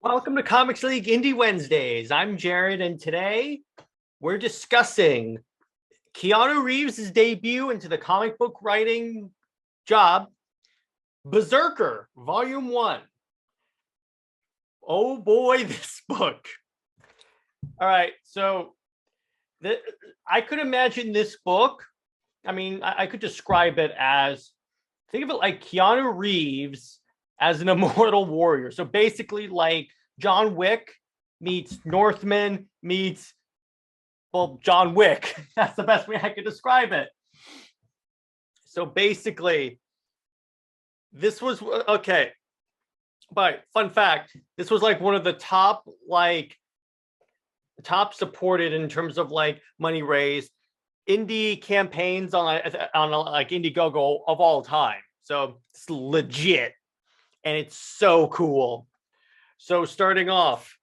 Welcome to Comics League Indie Wednesdays. I'm Jared, and today we're discussing Keanu Reeves' debut into the comic book writing job, BRZRKR Volume 1. Oh boy, this book. All right, so I could imagine this book. I mean, I could describe it as, think of it like Keanu Reeves as an immortal warrior. So basically, like John Wick meets Northman meets, well, John Wick. That's the best way I could describe it. So basically, this was okay. But fun fact, this was like one of the top supported in terms of like money raised indie campaigns on like Indiegogo of all time. So it's legit, and it's so cool. So starting off,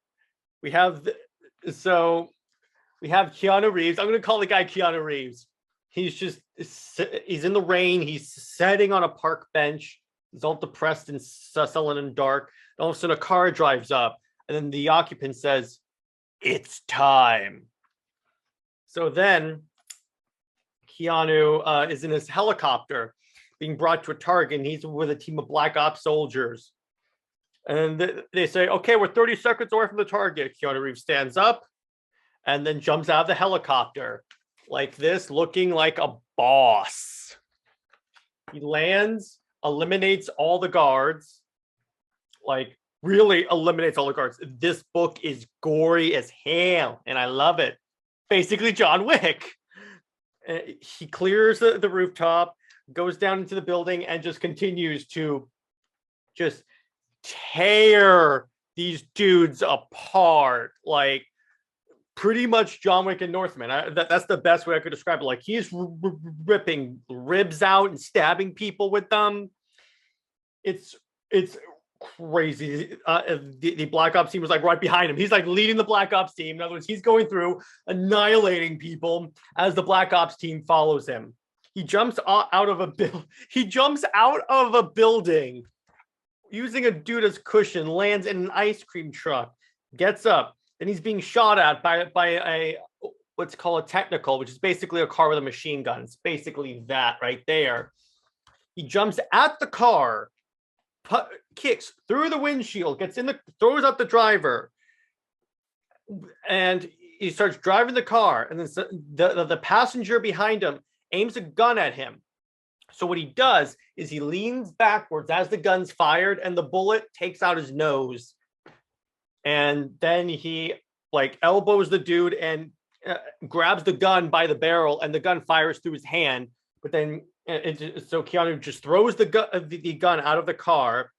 we have we have Keanu Reeves. I'm going to call the guy Keanu Reeves. He's in the rain. He's sitting on a park bench. He's all depressed and sullen and dark. And all of a sudden, a car drives up, and then the occupant says, "It's time." So then Keanu is in his helicopter being brought to a target, and he's with a team of Black Ops soldiers. And they say, okay, we're 30 seconds away from the target. Keanu Reeves stands up and then jumps out of the helicopter like this, looking like a boss. He lands, eliminates all the guards, like really eliminates all the guards. This book is gory as hell, and I love it. Basically, John Wick. He clears the rooftop, goes down into the building, and just continues to just tear these dudes apart, like pretty much John Wick and Northman. That's the best way I could describe it. Like he's ripping ribs out and stabbing people with them. It's crazy. The Black Ops team was like right behind him. He's like leading the Black Ops team. In other words, he's going through annihilating people as the Black Ops team follows him. He jumps out of a building using a dude as cushion, lands in an ice cream truck, gets up, and he's being shot at by a what's called a technical, which is basically a car with a machine gun. It's basically that right there. He jumps at the car, kicks through the windshield, throws out the driver, and he starts driving the car. And then the passenger behind him aims a gun at him. So what he does is he leans backwards as the gun's fired, and the bullet takes out his nose. And then he like elbows the dude and grabs the gun by the barrel, and the gun fires through his hand. But then so Keanu just throws the gun out of the car,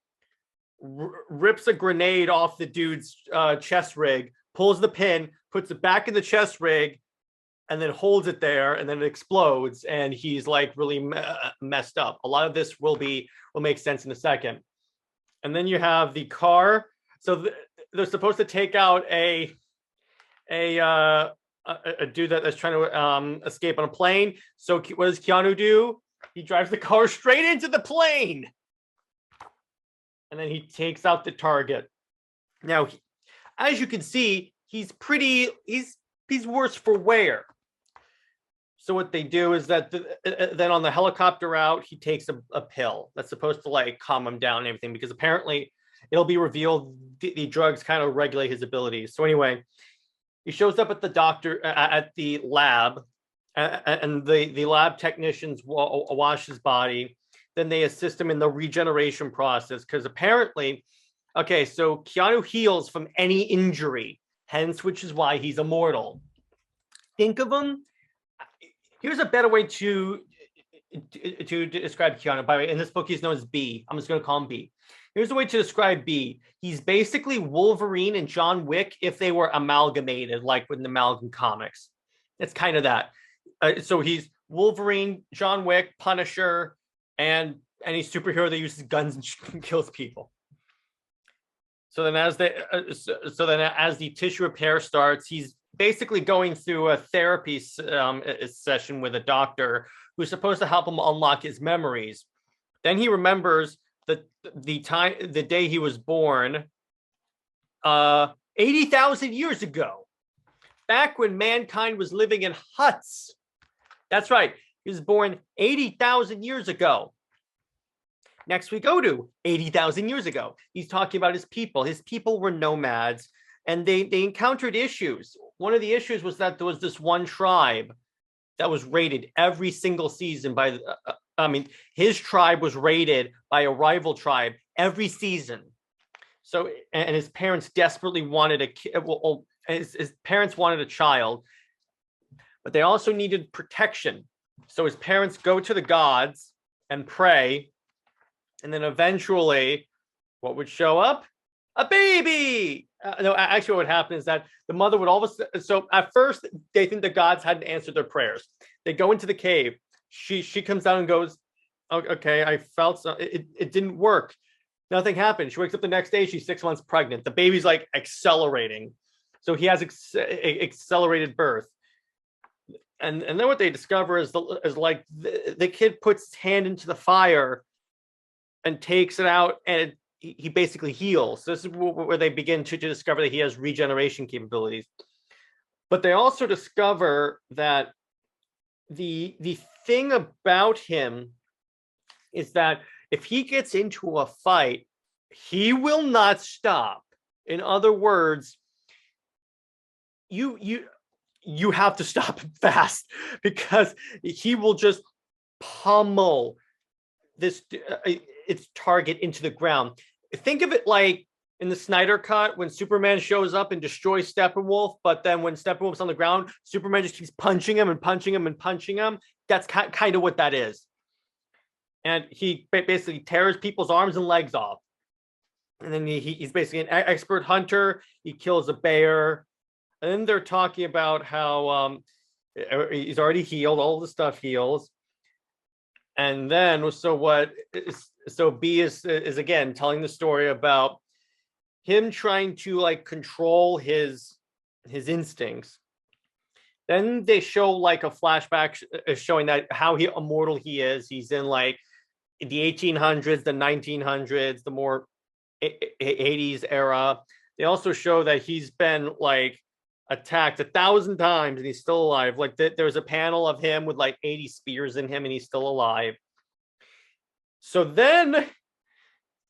rips a grenade off the dude's chest rig, pulls the pin, puts it back in the chest rig, and then holds it there, and then it explodes, and he's like really messed up. A lot of this will make sense in a second. And then you have the car. So they're supposed to take out a dude that's trying to escape on a plane. So what does Keanu do? He drives the car straight into the plane, and then he takes out the target. Now, as you can see, he's worse for wear. So what they do is that then on the helicopter route, he takes a pill that's supposed to like calm him down and everything, because apparently it'll be revealed the drugs kind of regulate his abilities. So anyway, he shows up at the doctor at the lab, and the lab technicians wash his body. Then they assist him in the regeneration process, because apparently, okay, so Keanu heals from any injury, hence which is why he's immortal. Think of him. Here's a better way to describe Keanu. By the way, in this book, he's known as B. I'm just going to call him B. Here's a way to describe B. He's basically Wolverine and John Wick if they were amalgamated, like with the Amalgam comics. It's kind of that. So he's Wolverine, John Wick, Punisher, and any superhero that uses guns and kills people. So then, as the tissue repair starts, he's basically going through a therapy session with a doctor who's supposed to help him unlock his memories. Then he remembers the day he was born, 80,000 years ago, back when mankind was living in huts. That's right. He was born 80,000 years ago. Next, we go to 80,000 years ago. He's talking about his people. His people were nomads, and they encountered issues. One of the issues was that there was this one tribe that was raided every single season by, his tribe was raided by a rival tribe every season. So, and his parents desperately wanted his parents wanted a child, but they also needed protection. So his parents go to the gods and pray. And then eventually, what would show up? A baby. No, actually, what would happen is that the mother would all of a sudden. So at first, they think the gods hadn't answered their prayers. They go into the cave. She comes down and goes, oh, "Okay, I felt so. It didn't work. Nothing happened." She wakes up the next day. She's 6 months pregnant. The baby's like accelerating. So he has accelerated birth. And then what they discover is the kid puts his hand into the fire and takes it out, and he basically heals. This is where they begin to discover that he has regeneration capabilities. But they also discover that the thing about him is that if he gets into a fight, he will not stop. In other words, you have to stop him fast, because he will just pummel its target into the ground. Think of it like in the Snyder Cut when Superman shows up and destroys Steppenwolf, but then when Steppenwolf's on the ground, Superman just keeps punching him and punching him and punching him. That's kind of what that is. And he basically tears people's arms and legs off. And then he's basically an expert hunter. He kills a bear. And then they're talking about how he's already healed. All the stuff heals. And then, so B is again telling the story about him trying to like control his instincts. Then they show like a flashback showing that how immortal he is. He's in like the 1800s, the 1900s, the more 80s era. They also show that he's been like attacked 1,000 times and he's still alive. Like there's a panel of him with like 80 spears in him and he's still alive. So then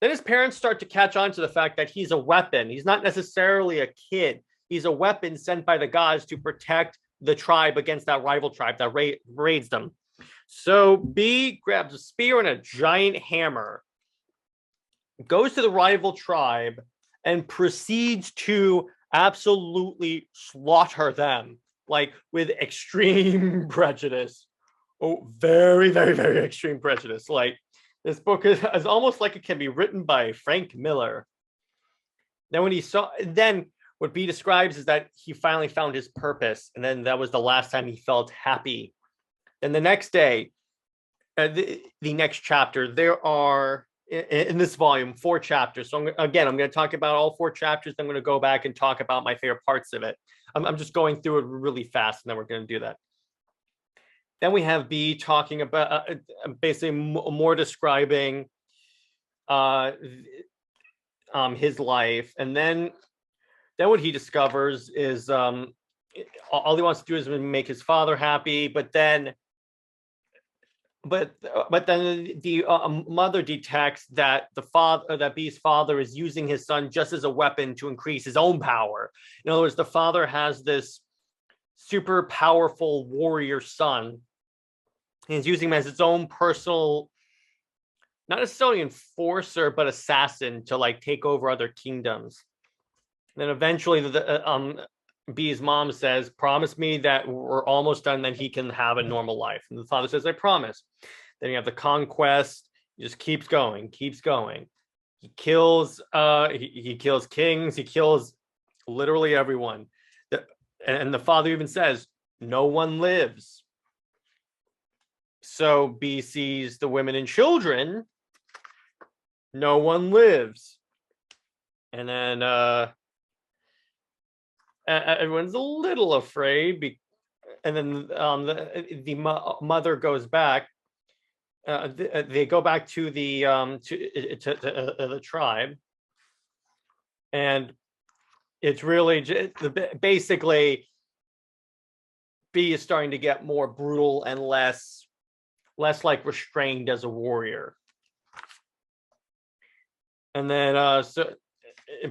his parents start to catch on to the fact that he's a weapon. He's not necessarily a kid. He's a weapon sent by the gods to protect the tribe against that rival tribe that raids them. So B grabs a spear and a giant hammer, goes to the rival tribe, and proceeds to absolutely slaughter them, like with extreme prejudice. Oh, very, very, very extreme prejudice. Like this book is almost like it can be written by Frank Miller. Then what B describes is that he finally found his purpose, and then that was the last time he felt happy. And the next day, the next chapter, there are in this volume 4 chapters. So I'm going to talk about all 4 chapters. I'm going to go back and talk about my favorite parts of it. I'm just going through it really fast, and then we're going to do that. Then we have B talking about basically more describing his life, and then what he discovers is all he wants to do is make his father happy, but then the mother detects that that B's father is using his son just as a weapon to increase his own power. In other words, the father has this super powerful warrior son, and he's using him as his own personal, not necessarily enforcer, but assassin to like take over other kingdoms. And then eventually B's mom says, "Promise me that we're almost done, then he can have a normal life." And the father says, "I promise." Then you have the conquest. He just keeps going. He kills he kills kings. He kills literally everyone. And the father even says, "No one lives." So B sees the women and children. No one lives. And then everyone's a little afraid, and then the mother goes back. They go back to the tribe, and It's really basically B is starting to get more brutal and less like restrained as a warrior. And then so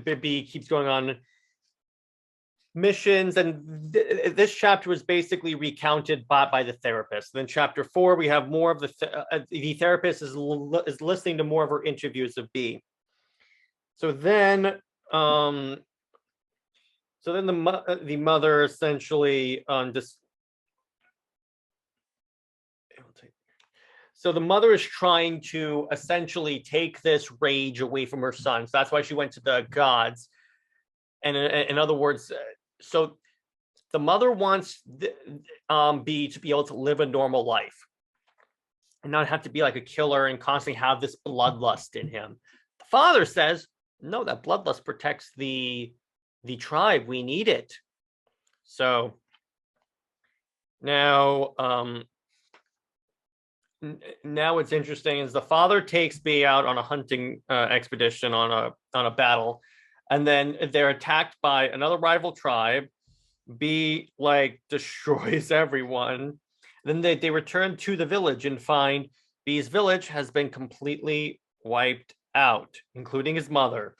B keeps going on missions, and this chapter was basically recounted by the therapist. Then chapter 4, we have more of the therapist is listening to more of her interviews of B. So then the mother essentially so the mother is trying to essentially take this rage away from her son. So that's why she went to the gods. And in other words, so the mother wants B to be able to live a normal life and not have to be like a killer and constantly have this bloodlust in him. The father says, no, that bloodlust protects the tribe. We need it. So now what's interesting is the father takes B out on a hunting expedition on a battle, and then they're attacked by another rival tribe. B like destroys everyone. Then they return to the village and find B's village has been completely wiped out, including his mother.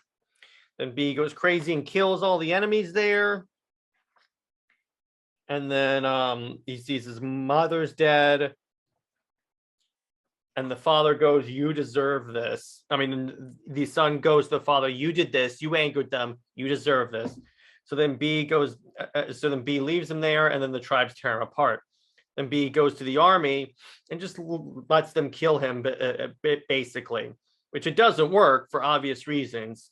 Then B goes crazy and kills all the enemies there. And then he sees his mother's dead. And the father goes, you deserve this. I mean, the son goes to the father, you did this, you angered them, you deserve this. So then B leaves him there, and then the tribes tear him apart. Then B goes to the army and just lets them kill him, basically, which it doesn't work for obvious reasons.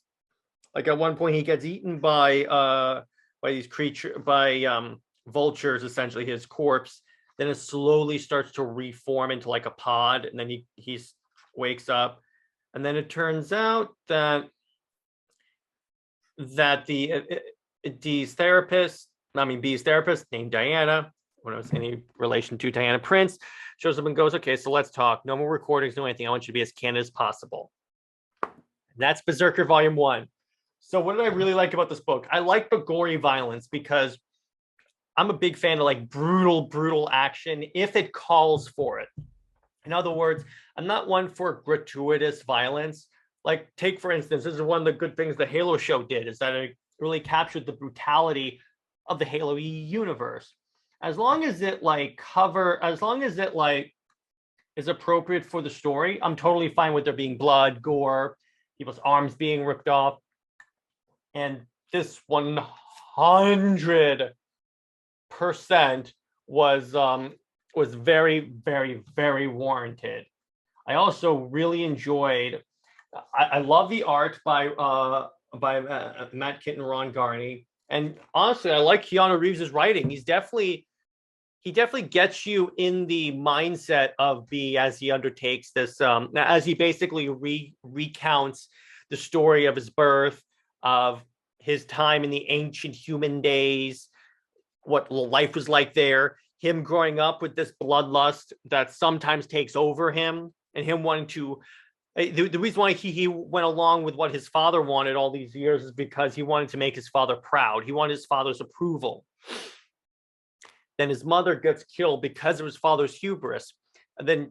Like at one point, he gets eaten by these creatures, by vultures, essentially his corpse. Then it slowly starts to reform into like a pod, and then he wakes up, and then it turns out that B's therapist named Diana, when it was any relation to Diana Prince, shows up and goes, okay, so let's talk. No more recordings, no anything. I want you to be as candid as possible. And that's BRZRKR Volume 1. So what did I really like about this book? I like the gory violence because I'm a big fan of like brutal action if it calls for it. In other words, I'm not one for gratuitous violence. Like, take for instance, this is one of the good things the Halo show did, is that it really captured the brutality of the Halo universe. As long as it is appropriate for the story, I'm totally fine with there being blood, gore, people's arms being ripped off. And this 100% was very warranted. I also really enjoyed. I love the art by Matt Kindt and Ron Garney, and honestly, I like Keanu Reeves' writing. He definitely gets you in the mindset of B as he undertakes this. As he basically recounts the story of his birth, of his time in the ancient human days, what life was like there, him growing up with this bloodlust that sometimes takes over him, and him wanting to. The reason why he went along with what his father wanted all these years is because he wanted to make his father proud. He wanted his father's approval. Then his mother gets killed because of his father's hubris. And then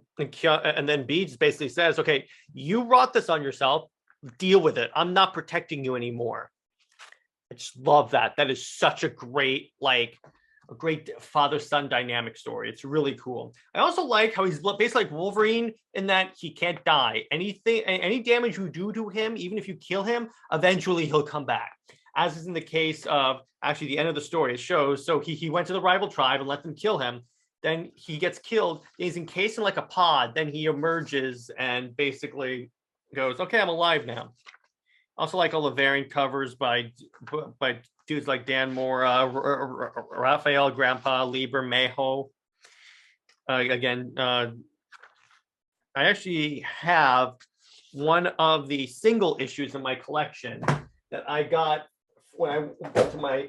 B just basically says, okay, you brought this on yourself, deal with it. I'm not protecting you anymore. I just love that. That is such a great father-son dynamic story. It's really cool. I also like how he's basically like Wolverine in that he can't die. Any damage you do to him, even if you kill him, eventually he'll come back. As is in the case of actually the end of the story, it shows. So he went to the rival tribe and let them kill him. Then he gets killed. He's encased in like a pod. Then he emerges and basically goes, okay, I'm alive now. Also like all the variant covers by dudes like Dan Mora, Raphael Grandpa, Lieber, Mayho. I actually have one of the single issues in my collection that I got when I went to my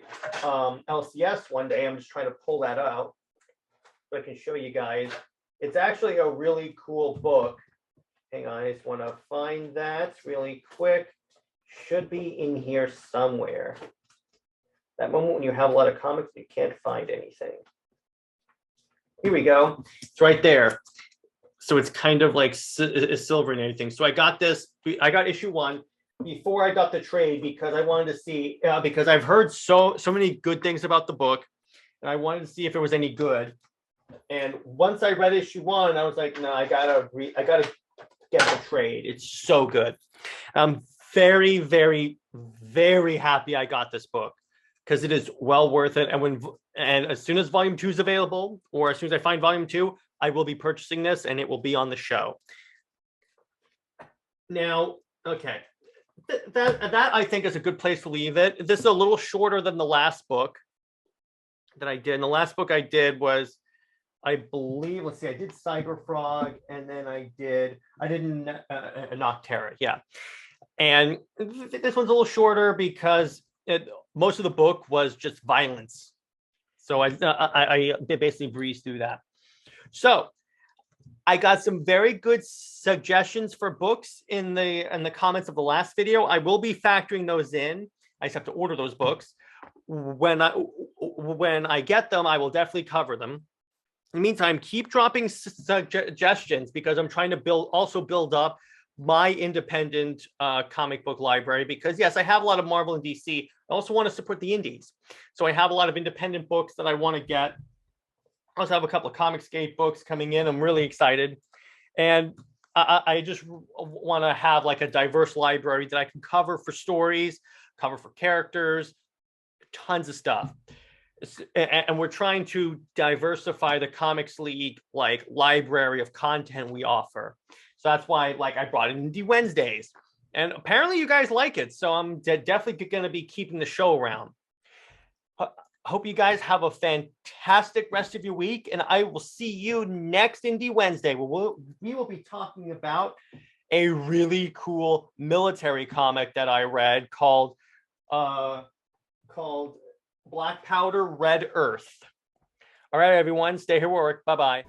LCS one day. I'm just trying to pull that out so I can show you guys. It's actually a really cool book. Hang on, I just want to find that really quick. Should be in here somewhere. That moment when you have a lot of comics, you can't find anything. Here we go. It's right there. So it's kind of like silver and everything. So I got this. I got issue 1 before I got the trade because I wanted to see because I've heard so many good things about the book, and I wanted to see if it was any good. And once I read issue 1, I was like, no, I gotta get the trade. It's so good. I'm very, very, very happy I got this book because it is well worth it. And as soon as volume 2 is available, or as soon as I find volume 2, I will be purchasing this and it will be on the show. Now, okay, that I think is a good place to leave it. This is a little shorter than the last book that I did. And the last book I did was, I believe, let's see, I did Cyber Frog, and then I did Noctera, yeah. And this one's a little shorter because most of the book was just violence. So I basically breezed through that. So I got some very good suggestions for books in the comments of the last video. I will be factoring those in. I just have to order those books. When I get them, I will definitely cover them. In the meantime, keep dropping suggestions because I'm trying to build up my independent comic book library, because yes, I have a lot of Marvel and DC. I also want to support the indies. So I have a lot of independent books that I want to get. I also have a couple of Comicsgate books coming in. I'm really excited. And I just want to have like a diverse library that I can cover for stories, cover for characters, tons of stuff. And we're trying to diversify the Comics League like library of content we offer. So that's why like I brought in Indie Wednesdays, and apparently you guys like it. So I'm definitely going to be keeping the show around. Hope you guys have a fantastic rest of your week, and I will see you next Indie Wednesday. We will be talking about a really cool military comic that I read called Black Powder, Red Earth. All right, everyone, stay heroic. Bye-bye.